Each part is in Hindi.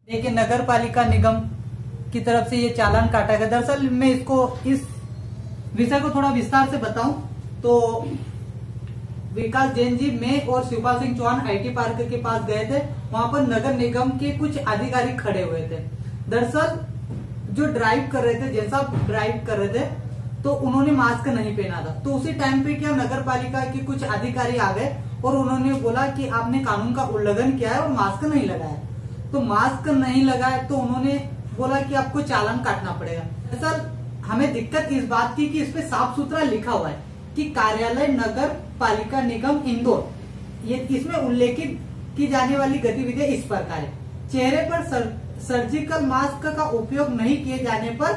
देखिए, नगर पालिका निगम की तरफ से ये चालान काटा गया। दरअसल मैं इसको इस विषय को थोड़ा विस्तार से बताऊं तो विकास जैन जी, मैं और शिवपाल सिंह चौहान आईटी पार्क के पास गए थे। वहां पर नगर निगम के कुछ अधिकारी खड़े हुए थे। दरअसल जो ड्राइव कर रहे थे, जैसा ड्राइव कर रहे थे तो उन्होंने मास्क नहीं पहना था। तो उसी टाइम पे क्या नगर पालिका के कुछ अधिकारी आ गए और उन्होंने बोला कि आपने कानून का उल्लंघन किया है और मास्क नहीं लगाया। तो मास्क नहीं लगाया तो उन्होंने बोला कि आपको चालान काटना पड़ेगा। दरअसल हमें दिक्कत इस बात की कि इस पे साफ सुथरा लिखा हुआ है कि कार्यालय नगर पालिका निगम इंदौर, ये इसमें उल्लेखित की जाने वाली गतिविधियां इस प्रकार है। चेहरे पर सर्जिकल मास्क का उपयोग नहीं किए जाने पर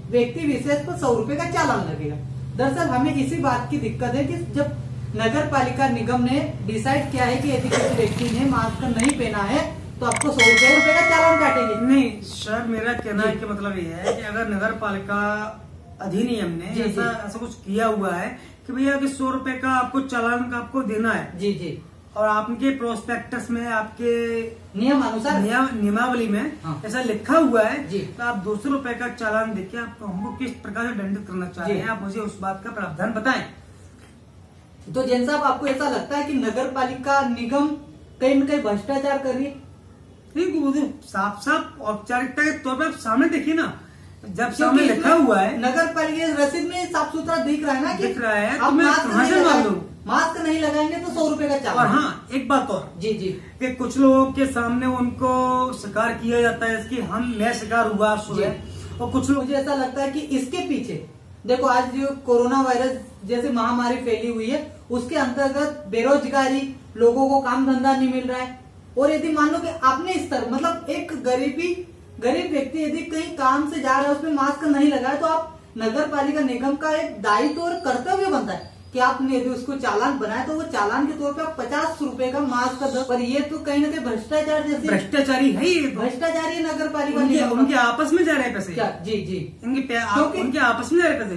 व्यक्ति विशेष पर 100 रुपए का चालान लगेगा। दरअसल हमें इसी बात की दिक्कत है कि जब नगर पालिका निगम ने डिसाइड किया है कि यदि किसी व्यक्ति ने मास्क नहीं पहना है तो आपको 100 रुपए का चालान काटेंगे। नहीं सर, मेरा कहना है कि मतलब ये है कि अगर नगर पालिका अधिनियम ने ऐसा कुछ किया हुआ है कि भैया कि 100 रुपए का आपको चालान का आपको देना है जी जी, और आपके प्रोस्पेक्टस में आपके नियम अनुसार नियमावली में ऐसा लिखा हुआ है जी, तो आप 200 रुपए का चालान देके आपको हमको किस प्रकार से दंडित करना चाह रहे हैं, आप मुझे उस बात का प्रावधान बताएं। तो जैन साहब, आपको ऐसा लगता है कि नगर पालिका निगम कहीं न कहीं भ्रष्टाचार कर रही है? नहीं, साफ साफ औपचारिकता के तौर पर आप सामने देखिए ना, जब सामने लिखा हुआ है नगर पालिका रसीद में साफ सुथरा दिख रहा है ना कि दिख रहा है, आप मास्क नहीं लगाएंगे तो 100 रुपए का चालान। और हाँ, एक बात और जी जी, कि कुछ लोगों के सामने उनको शिकार किया जाता है इसकी, मैं शिकार हुआ सुबह, और कुछ लोग, मुझे ऐसा लगता है कि इसके पीछे देखो, आज जो कोरोना वायरस जैसी महामारी फैली हुई है उसके अंतर्गत बेरोजगारी, लोगों को काम धंधा नहीं मिल रहा है। और यदि मान लो कि आपने स्तर मतलब एक गरीब व्यक्ति यदि कहीं काम से जा रहा है, उसमें मास्क नहीं लगाया तो आप नगर पालिका निगम का एक दायित्व और कर्तव्य बनता है कि आपने यदि उसको चालान बनाया तो वो चालान के तौर पे आप 50 रुपए का मास्क का दर। पर ये तो कहीं ना कहीं भ्रष्टाचार जैसे भ्रष्टाचारी है, ये भ्रष्टाचारी है नगर पालिका उनके आपस में जा रहे हैं पैसे। क्या? जी जी, उनके आपस में जा रहे पैसे।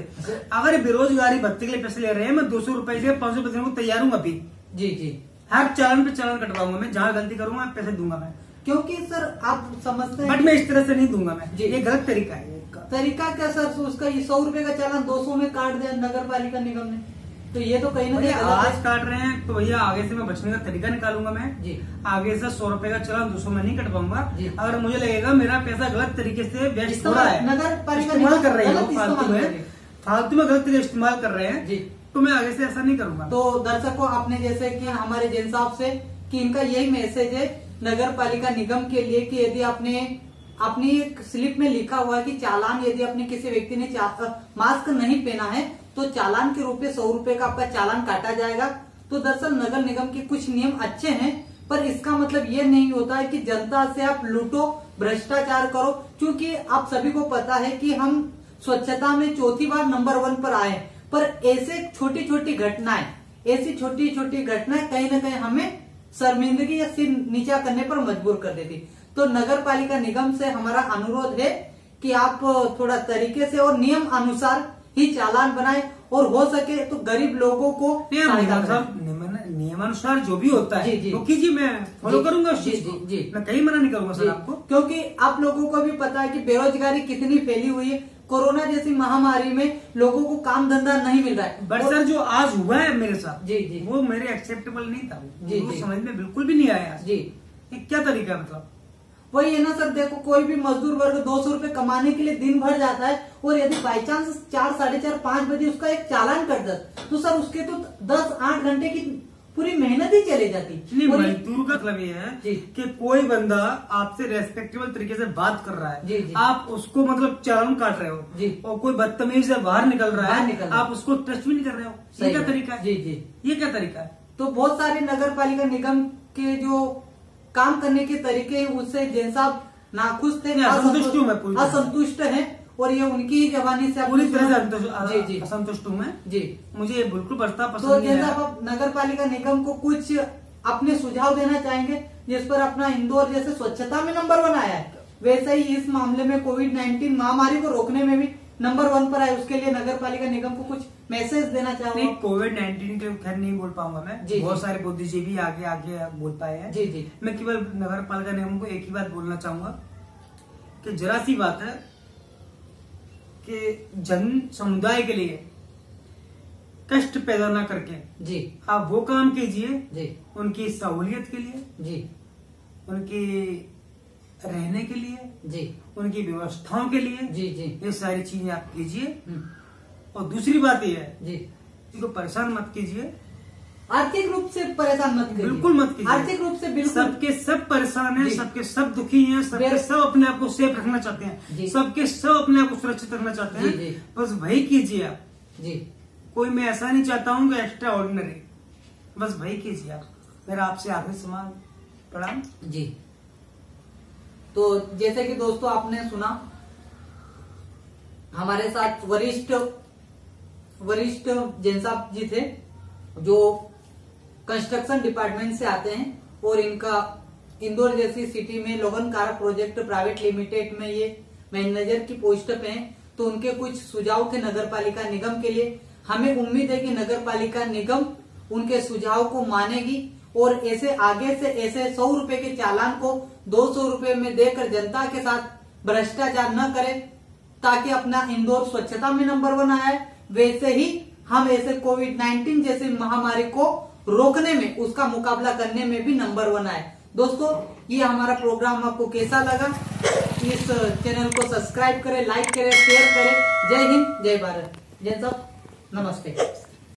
अगर बेरोजगारी भत्ते के लिए पैसे ले रहे हैं, मैं 200 रुपए से 500 रुपए देने को तैयार हूँ अभी। जी जी, हर चालान पे चालान कटवाऊंगा मैं, जहाँ गलती करूंगा पैसे दूंगा मैं, क्योंकि सर आप समझते हैं बट मैं इस तरह से नहीं दूंगा मैं, ये गलत तरीका है। तरीका क्या सर? उसका 100 रुपए का चालान 200 में काट दिया नगर पालिका निगम ने, तो ये तो कहीं ना कहीं आज काट रहे हैं। तो भैया आगे से मैं बचने का तरीका निकालूंगा मैं जी। आगे से 100 रुपए का चालान 200 में नहीं कटवाऊंगा। अगर मुझे लगेगा मेरा पैसा गलत तरीके से वेस्ट हो रहा है, नगर पालिका इस्तेमाल कर रहे हैं फालतू में गलत तरीके इस्तेमाल कर रहे हैं जी, तो मैं आगे से ऐसा नहीं करूंगा। तो दर्शकों, आपने जैसे कि हमारे जैन साहब से कि इनका यही मैसेज है नगर पालिका निगम के लिए कि यदि आपने अपनी स्लिप में लिखा हुआ है कि चालान, यदि अपने किसी व्यक्ति ने मास्क नहीं पहना है तो चालान के रूप में 100 रुपए का आपका चालान काटा जाएगा। तो दरअसल नगर निगम के कुछ नियम अच्छे हैं, पर इसका मतलब ये नहीं होता है कि जनता से आप लूटो, भ्रष्टाचार करो। क्योंकि आप सभी को पता है कि हम स्वच्छता में चौथी बार नंबर 1 पर आए, पर ऐसी छोटी छोटी घटनाएं कहीं ना कहीं हमें शर्मिंदगी या सिर नीचा करने पर मजबूर कर देती। तो नगर पालिका निगम से हमारा अनुरोध है कि आप थोड़ा तरीके से और नियम अनुसार ही चालान बनाए और हो सके तो गरीब लोगों को नियमानुसार जो भी होता है तो कीजिए, मैं फॉलो करूंगा उस चीज को, मैं कहीं मना नहीं करूंगा सर आपको। क्योंकि आप लोगों को भी पता है कि बेरोजगारी कितनी फैली हुई है। कोरोना जैसी महामारी में लोगों को काम धंधा नहीं मिल रहा है। बट सर जो आज हुआ है मेरे साथ जी जी, वो मेरे एक्सेप्टेबल नहीं था जी, समझ में बिल्कुल भी नहीं आया जी। क्या तरीका है? मतलब वही है ना सर, देखो कोई भी मजदूर वर्ग 200 रुपए कमाने के लिए दिन भर जाता है और यदि बाई चांस 4, 4:30, 5 बजे उसका एक चालान कट जाता तो सर उसके तो 10-8 घंटे की पूरी मेहनत ही चली जाती। मजदूर का मतलब ये है कि कोई बंदा आपसे रेस्पेक्टेबल तरीके से बात कर रहा है जी, आप उसको मतलब चालान काट रहे हो जी, और कोई बदतमीज से बाहर निकल रहा है, आप उसको टच भी नहीं कर रहे हो। ये क्या तरीका है? जी जी, ये क्या तरीका है? तो बहुत सारे नगर पालिका निगम के जो काम करने के तरीके उससे जैन साहब नाखुश थे, असंतुष्ट है, और ये उनकी ही जवानी से पूरी तरह से असंतुष्ट हूँ मैं जी। मुझे बिल्कुल बरता पसंद नहीं है। तो जैसा आप नगर पालिका निगम को कुछ अपने सुझाव देना चाहेंगे जिस पर अपना इंदौर जैसे स्वच्छता में नंबर 1 आया है, वैसे ही इस मामले में कोविड-19 महामारी को रोकने में भी नंबर 1 पर आए, उसके लिए नगर पालिका निगम को कुछ मैसेज देना चाहूंगा? नहीं, कोविड-19 के खैर नहीं बोल पाऊंगा मैं, बहुत सारे बुद्धिजीवी आगे बोल पाए हैं जी जी। मैं केवल नगर पालिका निगम को एक ही बात बोलना चाहूंगा कि जरा सी बात है कि जन समुदाय के लिए कष्ट पैदा ना करके जी आप वो काम कीजिए जी, उनकी सहूलियत के लिए जी, उनकी रहने के लिए जी, उनकी व्यवस्थाओं के लिए जी, जी, ये सारी चीजें आप कीजिए। और दूसरी बात ये है जी, इनको परेशान मत कीजिए, आर्थिक रूप से परेशान मत कीजिए, बिल्कुल मत कीजिए। आर्थिक रूप से बिल्कुल, सबके सब परेशान हैं, सबके सब दुखी हैं, सबके सब अपने आप को सेफ रखना चाहते हैं, सबके सब अपने आप को सुरक्षित रखना चाहते हैं। जी, जी, बस वही कीजिए आप जी। कोई मैं ऐसा नहीं चाहता हूँ कि एक्स्ट्रा ऑर्डिनरी, बस वही कीजिए आप। मेरा आपसे आखिरी सवाल, प्रणाम जी। तो जैसे कि दोस्तों आपने सुना, हमारे साथ वरिष्ठ जैन साहब जी थे जो कंस्ट्रक्शन डिपार्टमेंट से आते हैं और इनका इंदौर जैसी सिटी में लोगन कार प्रोजेक्ट प्राइवेट लिमिटेड में ये मैनेजर की पोस्ट पे हैं। तो उनके कुछ सुझाव थे नगर पालिका निगम के लिए। हमें उम्मीद है कि नगर पालिका निगम उनके सुझाव को मानेगी और ऐसे आगे से ऐसे 100 रुपए के चालान को 200 रुपए में देकर जनता के साथ भ्रष्टाचार न करे, ताकि अपना इंदौर स्वच्छता में नंबर 1 आए। वैसे ही हम ऐसे कोविड-19 जैसी महामारी को रोकने में, उसका मुकाबला करने में भी नंबर 1 आए। दोस्तों, ये हमारा प्रोग्राम आपको कैसा लगा? इस चैनल को सब्सक्राइब करें, लाइक करें, शेयर करें। जय हिंद, जय भारत। जय सब, नमस्ते।